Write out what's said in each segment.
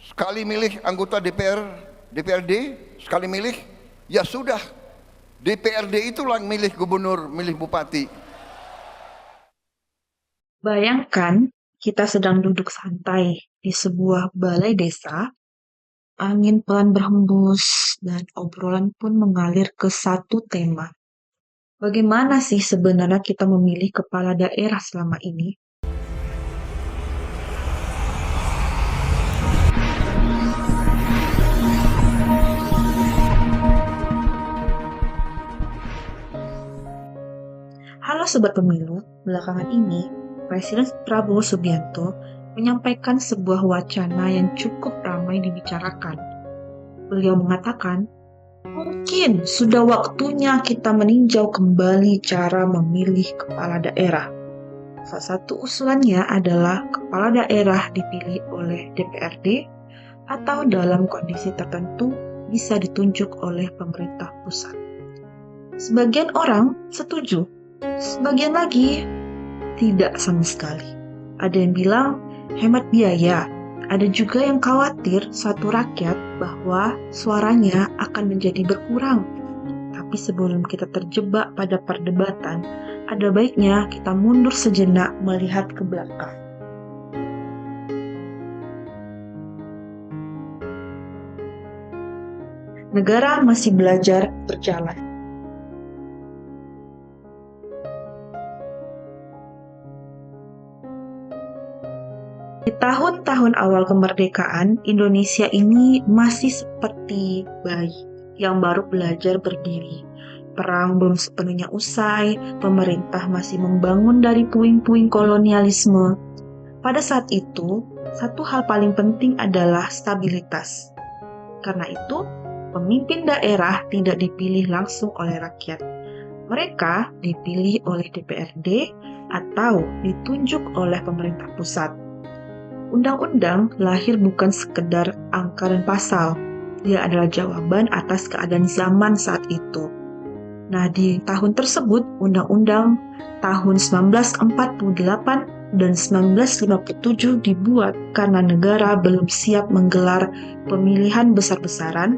Sekali milih anggota DPRD, sekali milih, ya sudah. DPRD itulah yang milih gubernur, milih bupati. Bayangkan kita sedang duduk santai di sebuah balai desa, angin pelan berhembus, dan obrolan pun mengalir ke satu tema. Bagaimana sih sebenarnya kita memilih kepala daerah selama ini? Halo Sobat Pemilu, belakangan ini Presiden Prabowo Subianto menyampaikan sebuah wacana yang cukup ramai dibicarakan. Beliau mengatakan, mungkin sudah waktunya kita meninjau kembali cara memilih kepala daerah. Salah satu usulannya adalah kepala daerah dipilih oleh DPRD atau dalam kondisi tertentu bisa ditunjuk oleh pemerintah pusat. Sebagian orang setuju, sebagian lagi tidak sama sekali. Ada yang bilang hemat biaya, ada juga yang khawatir suatu rakyat bahwa suaranya akan menjadi berkurang. Tapi sebelum kita terjebak pada perdebatan, ada baiknya kita mundur sejenak melihat ke belakang. Negara masih belajar berjalan. Di tahun-tahun awal kemerdekaan, Indonesia ini masih seperti bayi yang baru belajar berdiri. Perang belum sepenuhnya usai, pemerintah masih membangun dari puing-puing kolonialisme. Pada saat itu, satu hal paling penting adalah stabilitas. Karena itu, pemimpin daerah tidak dipilih langsung oleh rakyat. Mereka dipilih oleh DPRD atau ditunjuk oleh pemerintah pusat. Undang-undang lahir bukan sekedar angka dan pasal. Dia adalah jawaban atas keadaan zaman saat itu. Nah, di tahun tersebut, Undang-Undang tahun 1948 dan 1957 dibuat karena negara belum siap menggelar pemilihan besar-besaran,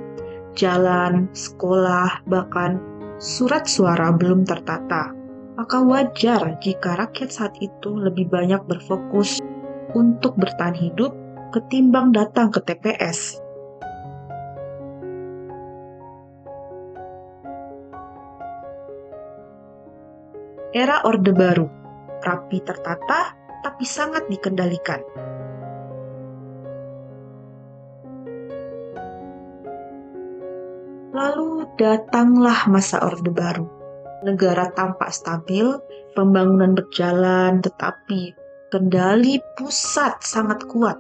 jalan, sekolah, bahkan surat suara belum tertata. Maka wajar jika rakyat saat itu lebih banyak berfokus untuk bertahan hidup ketimbang datang ke TPS. Era Orde Baru, rapi tertata tapi sangat dikendalikan. Lalu datanglah masa Orde Baru. Negara tampak stabil, pembangunan berjalan, tetapi kendali pusat sangat kuat.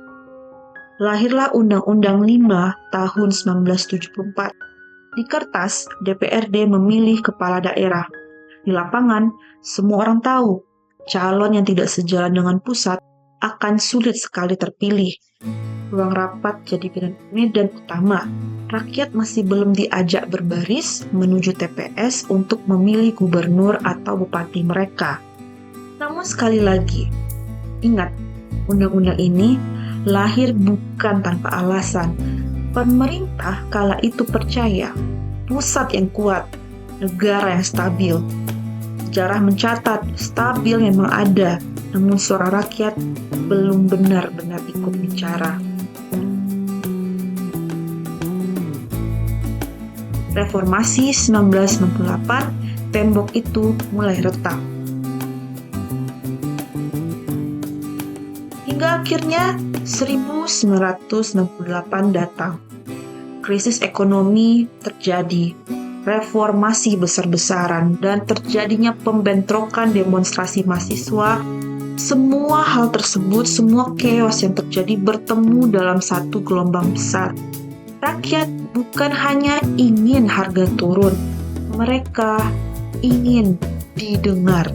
Lahirlah Undang-Undang 5 tahun 1974. Di kertas, DPRD memilih kepala daerah. Di lapangan, semua orang tahu, calon yang tidak sejalan dengan pusat akan sulit sekali terpilih. Ruang rapat jadi medan utama. Rakyat masih belum diajak berbaris menuju TPS untuk memilih gubernur atau bupati mereka. Namun sekali lagi, ingat, undang-undang ini lahir bukan tanpa alasan. Pemerintah kala itu percaya, pusat yang kuat, negara yang stabil. Sejarah mencatat, stabil memang ada, namun suara rakyat belum benar-benar ikut bicara. Reformasi 1998, tembok itu mulai retak. Hingga akhirnya 1968 datang. Krisis ekonomi terjadi, reformasi besar-besaran, dan terjadinya pembentrokan demonstrasi mahasiswa. Semua hal tersebut, semua chaos yang terjadi bertemu dalam satu gelombang besar. Rakyat bukan hanya ingin harga turun, mereka ingin didengar.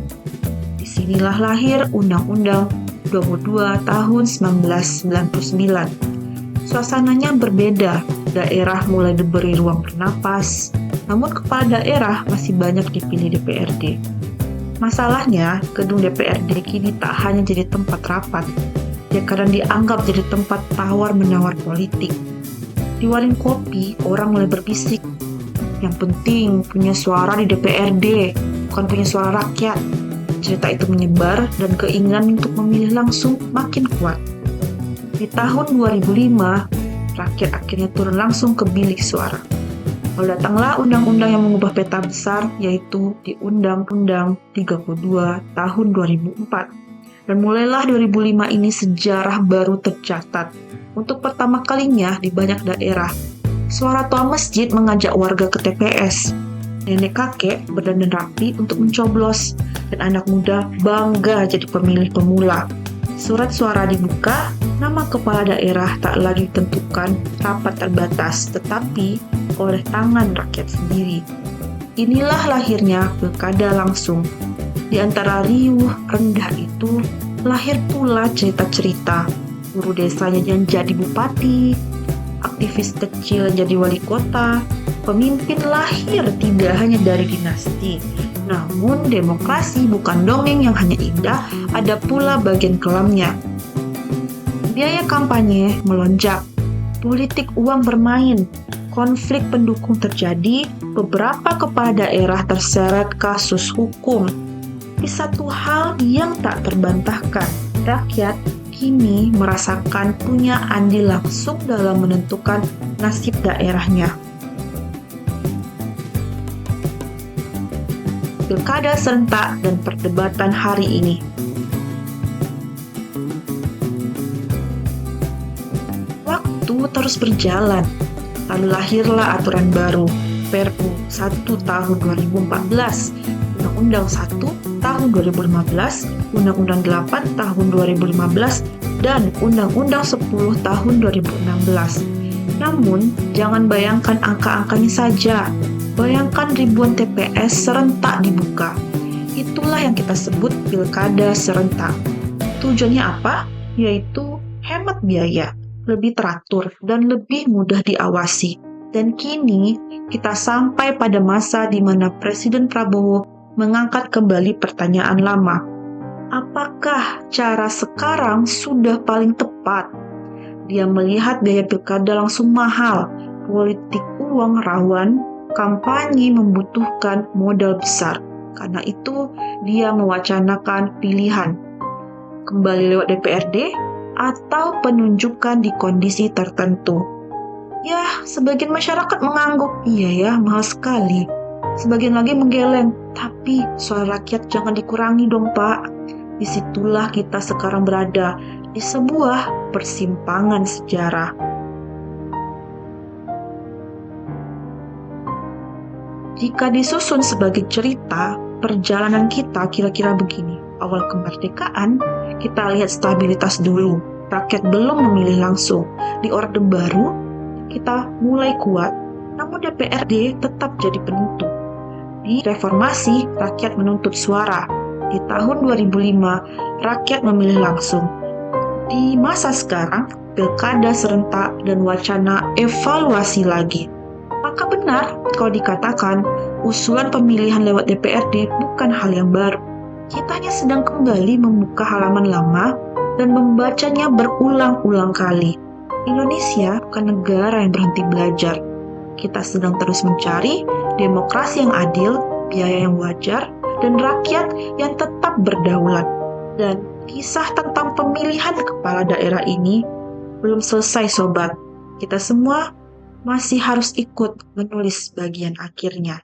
Disinilah lahir Undang-Undang 22 tahun 1999. Suasananya berbeda, daerah mulai diberi ruang bernapas, namun kepala daerah masih banyak dipilih DPRD. Masalahnya, gedung DPRD kini tak hanya jadi tempat rapat, dia kadang dianggap jadi tempat tawar-menawar politik. Di warung kopi, orang mulai berbisik, yang penting punya suara di DPRD, bukan punya suara rakyat. Cerita itu menyebar dan keinginan untuk memilih langsung makin kuat. Di tahun 2005, rakyat akhirnya turun langsung ke bilik suara. Lalu datanglah undang-undang yang mengubah peta besar, yaitu di Undang-Undang 32 tahun 2004. Dan mulailah 2005 ini sejarah baru tercatat. Untuk pertama kalinya di banyak daerah, suara tua masjid mengajak warga ke TPS. Nenek kakek berdandan rapi untuk mencoblos, dan anak muda bangga jadi pemilih pemula. Surat suara dibuka, nama kepala daerah tak lagi ditentukan rapat terbatas, tetapi oleh tangan rakyat sendiri. Inilah lahirnya pilkada langsung. Di antara riuh rendah itu, lahir pula cerita-cerita. Guru desanya yang jadi bupati, aktivis kecil yang jadi wali kota, pemimpin lahir tidak hanya dari dinasti. Namun demokrasi bukan dongeng yang hanya indah, ada pula bagian kelamnya. Biaya kampanye melonjak, politik uang bermain, konflik pendukung terjadi, beberapa kepala daerah terseret kasus hukum. Di satu hal yang tak terbantahkan, rakyat kini merasakan punya andil langsung dalam menentukan nasib daerahnya. Pilkada serentak dan perdebatan hari ini. Waktu terus berjalan, lalu lahirlah aturan baru, Perpu 1 tahun 2014, Undang-Undang 1 tahun 2015, Undang-Undang 8 tahun 2015, dan Undang-Undang 10 tahun 2016. Namun, jangan bayangkan angka-angkanya saja. Bayangkan ribuan TPS serentak dibuka. Itulah yang kita sebut pilkada serentak. Tujuannya apa? Yaitu hemat biaya, lebih teratur, dan lebih mudah diawasi. Dan kini, kita sampai pada masa di mana Presiden Prabowo mengangkat kembali pertanyaan lama. Apakah cara sekarang sudah paling tepat? Dia melihat biaya pilkada langsung mahal, politik uang rawan, kampanye membutuhkan modal besar. Karena itu, dia mewacanakan pilihan. Kembali lewat DPRD atau penunjukan di kondisi tertentu. Ya, sebagian masyarakat mengangguk, iya ya, mahal sekali. Sebagian lagi menggeleng, tapi suara rakyat jangan dikurangi dong Pak. Disitulah kita sekarang berada, di sebuah persimpangan sejarah. Jika disusun sebagai cerita, perjalanan kita kira-kira begini. Awal kemerdekaan, kita lihat stabilitas dulu. Rakyat belum memilih langsung. Di Orde Baru, kita mulai kuat, namun DPRD tetap jadi penentu. Di reformasi, rakyat menuntut suara. Di tahun 2005, rakyat memilih langsung. Di masa sekarang, pilkada serentak dan wacana evaluasi lagi. Maka benar kalau dikatakan usulan pemilihan lewat DPRD bukan hal yang baru. Kita hanya sedang kembali membuka halaman lama dan membacanya berulang-ulang kali. Indonesia bukan negara yang berhenti belajar. Kita sedang terus mencari demokrasi yang adil, biaya yang wajar, dan rakyat yang tetap berdaulat. Dan kisah tentang pemilihan kepala daerah ini belum selesai sobat. Kita semua masih harus ikut menulis bagian akhirnya.